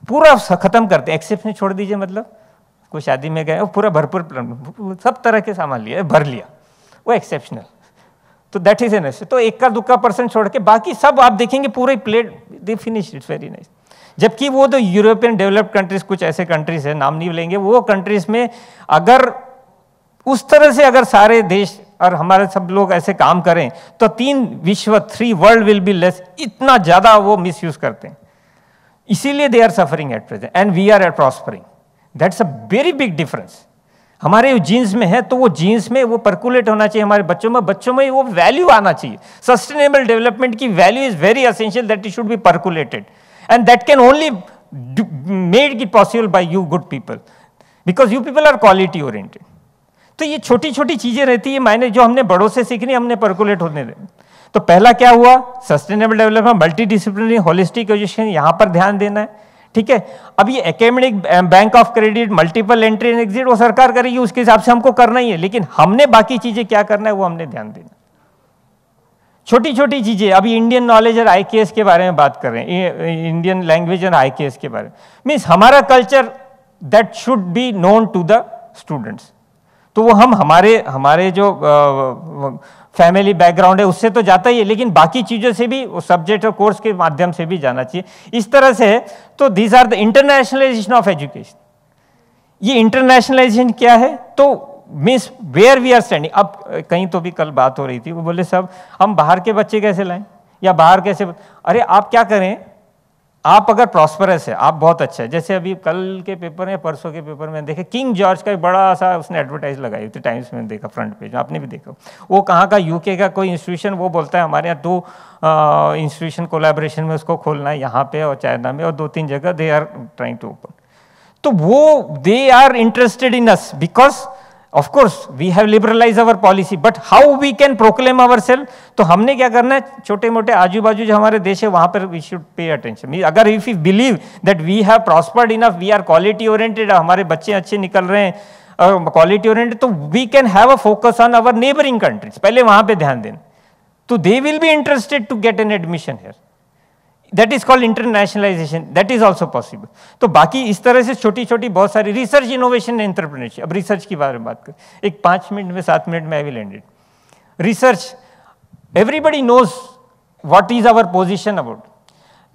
पूरा खत्म करते हैं। एक्सेप्शनल छोड़ दीजिए मतलब कोई शादी में गए, पूरा भरपूर सब तरह के सामान लिया, भर लिया, वो एक्सेप्शनल। तो दैट इज एन, तो 1-2% छोड़ के बाकी सब आप देखेंगे पूरे plate they finish, it's very nice. जबकि वो तो यूरोपियन डेवलप्ड कंट्रीज, कुछ ऐसे कंट्रीज है, नाम नहीं लेंगे, वो कंट्रीज में अगर उस तरह से अगर सारे देश और हमारे सब लोग ऐसे काम करें तो 3 वर्ल्ड विल बी लेस। इतना ज्यादा वो मिसयूज करते हैं, इसीलिए they are suffering at present and we are at prospering. That's a very big difference. हमारे जीन्स में है तो वो जीन्स में वो पर्कुलेट होना चाहिए, हमारे बच्चों में वो वैल्यू आना चाहिए। सस्टेनेबल डेवलपमेंट की value is very essential, that it should be percolated and that can only made it possible by you good people, because you people are quality oriented. तो ये छोटी छोटी चीजें रहती है, मैंने जो हमने बड़ों से सीखनी हमने पर्कुलेट होने दें। तो पहला क्या हुआ, sustainable development, multi disciplinary holistic education, यहां पर ध्यान देना है, ठीक है। अब ये academic bank of credit, multiple entry and exit वो सरकार करेगी, उसके हिसाब से हमको करना ही है, लेकिन हमने बाकी चीजें क्या करना है वो हमने ध्यान देना। छोटी छोटी चीजें, अभी इंडियन नॉलेज और आईकेएस के बारे में बात कर रहे हैं, इंडियन लैंग्वेज और आईकेएस के बारे में, मीन्स हमारा culture that should be known to the students. तो वो हम हमारे जो फैमिली बैकग्राउंड है उससे तो जाता ही है, लेकिन बाकी चीज़ों से भी, सब्जेक्ट और कोर्स के माध्यम से भी जाना चाहिए। इस तरह से है। तो these are the internationalization of education. ये इंटरनेशनलाइजेशन क्या है, तो means where we are standing. अब कहीं तो भी कल बात हो रही थी, वो बोले सब हम बाहर के बच्चे कैसे लाएं या बाहर कैसे, अरे आप क्या करें, आप अगर प्रॉस्परस है, आप बहुत अच्छा है। जैसे अभी कल के पेपर में, परसों के पेपर में देखे, किंग जॉर्ज का एक बड़ा सा उसने एडवर्टाइज लगाई थी, टाइम्स में देखा, फ्रंट पेज, आपने भी देखा। वो कहाँ का, यूके का कोई इंस्टीट्यूशन, वो बोलता है हमारे यहाँ 2 इंस्टीट्यूशन कोलैबोरेशन में उसको खोलना है, यहाँ पे और चाइना में, और 2-3 जगह they are trying to open. तो वो they are interested in us because of course we have liberalize our policy, but how we can proclaim our self. तो हमने क्या करना है, छोटे मोटे आजू बाजू जो हमारे देश है वहां पर वी शुड पे अटेंशन। अगर if you believe that we have prospered enough, we are quality oriented, हमारे बच्चे अच्छे निकल रहे हैं और क्वालिटी ओरिएंटेड, तो we can have a focus on our neighbouring countries, पहले वहां पे ध्यान देना, तो they will be interested to get an admission here. That is called internationalization, that is also possible. तो बाकी इस तरह से छोटी छोटी बहुत सारी रिसर्च, इनोवेशन, एंटरप्रेन्योरशिप। अब रिसर्च के बारे में बात करें, एक 5 मिनट में 7 मिनट में I will and it. Research, everybody knows what is our position about.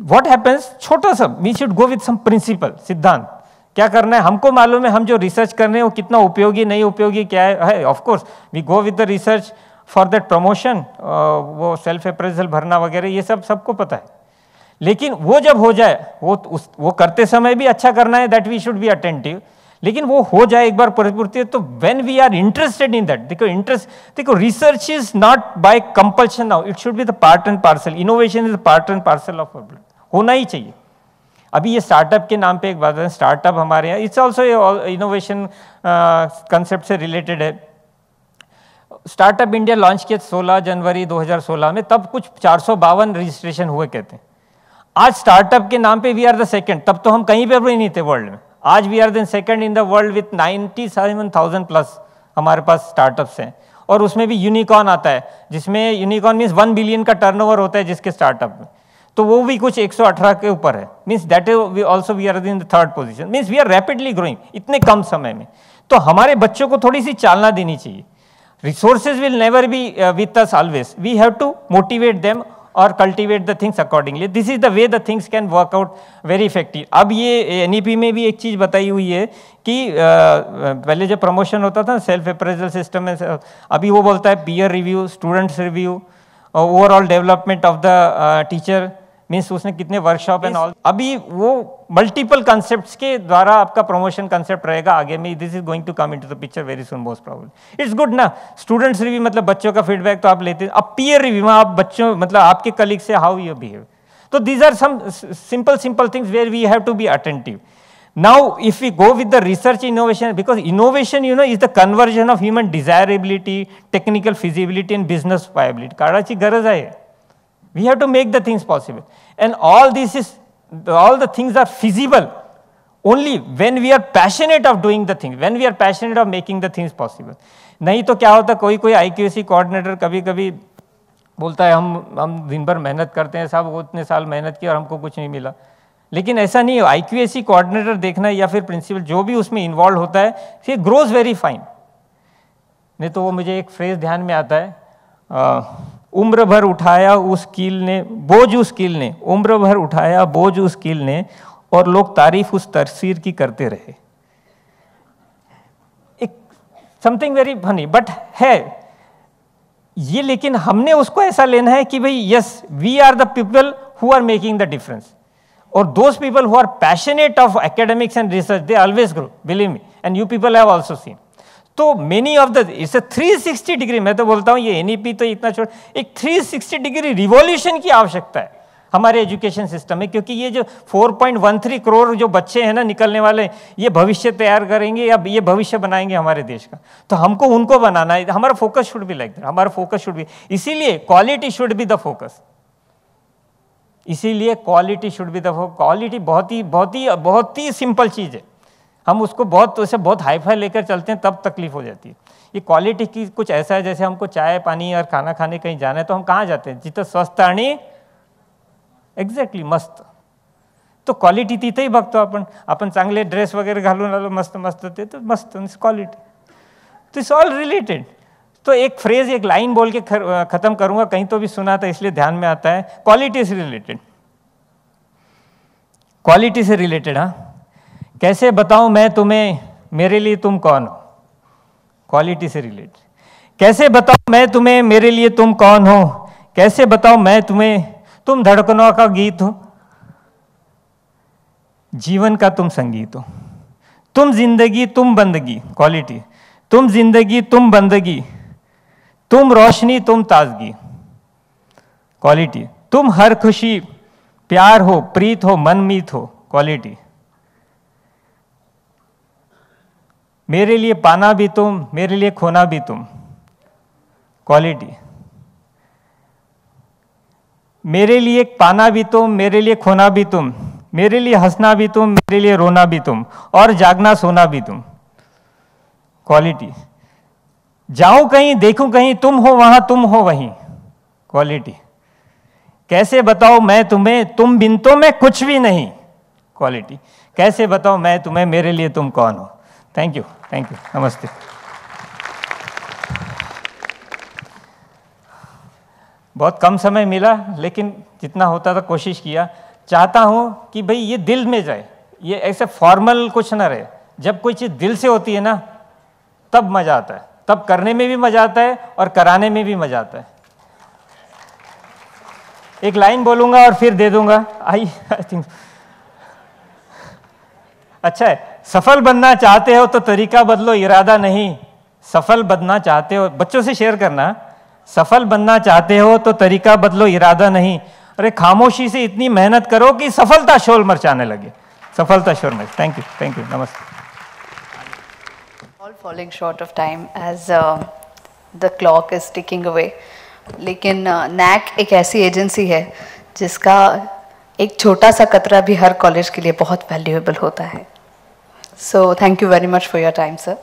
What happens, छोटा सा, we should go with some principle, सिद्धांत. क्या करना है हमको मालूम है, हम जो रिसर्च कर रहे हैं वो कितना उपयोगी नहीं उपयोगी क्या है. Of course we go with the research for that promotion, वो सेल्फ अप्रेजल भरना वगैरह ये सब सबको पता है. लेकिन वो जब हो जाए, वो करते समय भी अच्छा करना है, that we should be attentive. लेकिन वो हो जाए एक बार परिपूर्ति, तो when we are interested in that, देखो research is not by compulsion now, it should be the part and parcel. Innovation is part and parcel of our, होना ही चाहिए. अभी ये स्टार्टअप के नाम पे एक बात है, स्टार्टअप हमारे यहाँ इट्स ऑल्सो इनोवेशन कंसेप्ट से रिलेटेड है. स्टार्टअप इंडिया लॉन्च किया 16 जनवरी 2016 में, तब कुछ 452 रजिस्ट्रेशन हुए कहते हैं. आज स्टार्टअप के नाम पे वी आर द सेकंड, तब तो हम कहीं पे भी नहीं थे वर्ल्ड में. आज we are the second in the world with 97,000 plus हमारे पास स्टार्टअप्स हैं. और उसमें भी यूनिकॉर्न आता है, जिसमें यूनिकॉर्न मीन्स 1 बिलियन का टर्नओवर होता है जिसके स्टार्टअप में, तो वो भी कुछ 118 के ऊपर है. Means that is also we are in the third position. Means we are rapidly growing इतने कम समय में. तो हमारे बच्चों को थोड़ी सी चालना देनी चाहिए. Resources will never be with us always, we have to motivate them और cultivate the things accordingly. This is the way the things can work out very effective. अब ये NEP में भी एक चीज़ बताई हुई है कि पहले जब प्रमोशन होता था सेल्फ अप्रेजल सिस्टम में, अभी वो बोलता है peer review, students review, overall development of the teacher, means उसने कितने वर्कशॉप एंड ऑल. अभी वो मल्टीपल कंसेप्ट्स के द्वारा आपका प्रमोशन कंसेप्ट रहेगा आगे में. This is going to come into the picture very soon most probably. It's good ना. स्टूडेंट्स रिव्यू मतलब बच्चों का फीडबैक तो आप लेते हैं. अब पीयर रिव्यू में आप बच्चों मतलब आपके कलीग से हाउ यू बिहेव. तो these are some simple things where we have to be attentive. Now, if we go with the research innovation, because innovation, is the conversion of human desirability, technical feasibility, and business viability. काळाची गरज आहे. We have to make the things possible, and all the things are feasible only when we are passionate of doing the things, when we are passionate of making the things possible. नहीं तो क्या होता, कोई IQAC coordinator कभी बोलता है हम दिन भर मेहनत करते हैं साहब, वो इतने साल मेहनत की और हमको कुछ नहीं मिला. लेकिन ऐसा नहीं है. IQAC कोऑर्डिनेटर देखना या फिर प्रिंसिपल जो भी उसमें इन्वॉल्व होता है, ही ग्रोज वेरी फाइन. नहीं तो वो मुझे एक फ्रेज ध्यान में आता है, उम्र भर उठाया उस कील ने बोझ, उस कील ने उम्र भर उठाया बोझ उस कील ने, और लोग तारीफ उस तस्वीर की करते रहे. एक समथिंग वेरी फनी बट है ये. लेकिन हमने उसको ऐसा लेना है कि भाई yes, we are the people who are making the difference. और those people who are passionate of academics and research, they always grow, believe me, and you people have also seen. तो many of the, it's a 360 degree, मैं तो बोलता हूँ ये NEP तो इतना छोटा, एक 360 डिग्री रिवॉल्यूशन की आवश्यकता है हमारे एजुकेशन सिस्टम में. क्योंकि ये जो 4.13 करोड़ जो बच्चे हैं ना निकलने वाले, ये भविष्य तैयार करेंगे या ये भविष्य बनाएंगे हमारे देश का. तो हमको उनको बनाना है. हमारा focus should be like that. हमारा फोकस शुड बी, इसीलिए quality should be the focus. इसीलिए quality should be the focus. Quality बहुत ही सिंपल चीज़ है. हम उसको बहुत हाई-फाई लेकर चलते हैं तब तकलीफ हो जाती है. ये क्वालिटी की कुछ ऐसा है जैसे हमको चाय पानी और खाना खाने कहीं जाना है तो हम कहाँ जाते हैं, जिथं स्वस्त आणि एक्झॅक्टली मस्त. तो क्वालिटी तिथेही बघतो आपण चांगले ड्रेस वगैरे घालून आलो मस्त ते तो मस्त क्वालिटी. तो इट्स ऑल रिलेटेड. तो एक फ्रेज, एक लाइन बोल के खत्म करूंगा, कहीं तो भी सुना था इसलिए ध्यान में आता है. क्वालिटी से रिलेटेड, क्वालिटी से रिलेटेड. हाँ, कैसे बताऊं मैं तुम्हें मेरे लिए तुम कौन हो. क्वालिटी से रिलेटेड. कैसे बताऊं मैं तुम्हें मेरे लिए तुम कौन हो. कैसे बताऊं मैं तुम्हें तुम धड़कनों का गीत हो, जीवन का तुम संगीत हो. तुम जिंदगी तुम बंदगी. क्वालिटी. तुम जिंदगी तुम बंदगी, तुम रोशनी तुम ताजगी. क्वालिटी. तुम हर खुशी प्यार हो, प्रीत हो, मनमीत हो. क्वालिटी. मेरे लिए पाना भी तुम, मेरे लिए खोना भी तुम. क्वालिटी. मेरे लिए पाना भी तुम, मेरे लिए खोना भी तुम, मेरे लिए हंसना भी तुम, मेरे लिए रोना भी तुम, और जागना सोना भी तुम. क्वालिटी. जाऊं कहीं देखूं कहीं, तुम हो वहां तुम हो वहीं. क्वालिटी. कैसे बताओ मैं तुम्हें तुम बिन तो मैं कुछ भी नहीं. क्वालिटी. कैसे बताओ मैं तुम्हें मेरे लिए तुम कौन हो. Thank you. नमस्ते. बहुत कम समय मिला, लेकिन जितना होता था कोशिश किया। चाहता हूँ कि भाई ये दिल में जाए, ये ऐसे फॉर्मल कुछ ना रहे। जब कोई चीज़ दिल से होती है ना, तब मज़ा आता है, तब करने में भी मज़ा आता है और कराने में भी मज़ा आता है। एक लाइन बोलूँगा और फिर दे दूँगा। आई थिंक अच्छा है। सफल बनना चाहते हो तो तरीका बदलो, इरादा नहीं। सफल बनना चाहते हो, बच्चों से शेयर करना। सफल बनना चाहते हो तो तरीका बदलो, इरादा नहीं। अरे खामोशी से इतनी मेहनत करो कि सफलता शोर मचाने लगे, सफलता शोर मच। थैंक यू, नमस्ते। All falling short of time as the clock is ticking away. लेकिन NAAC एक ऐसी एजेंसी है जिसका एक छोटा सा कतरा भी हर कॉलेज के लिए बहुत वैल्यूएबल होता है। So thank you very much for your time, sir.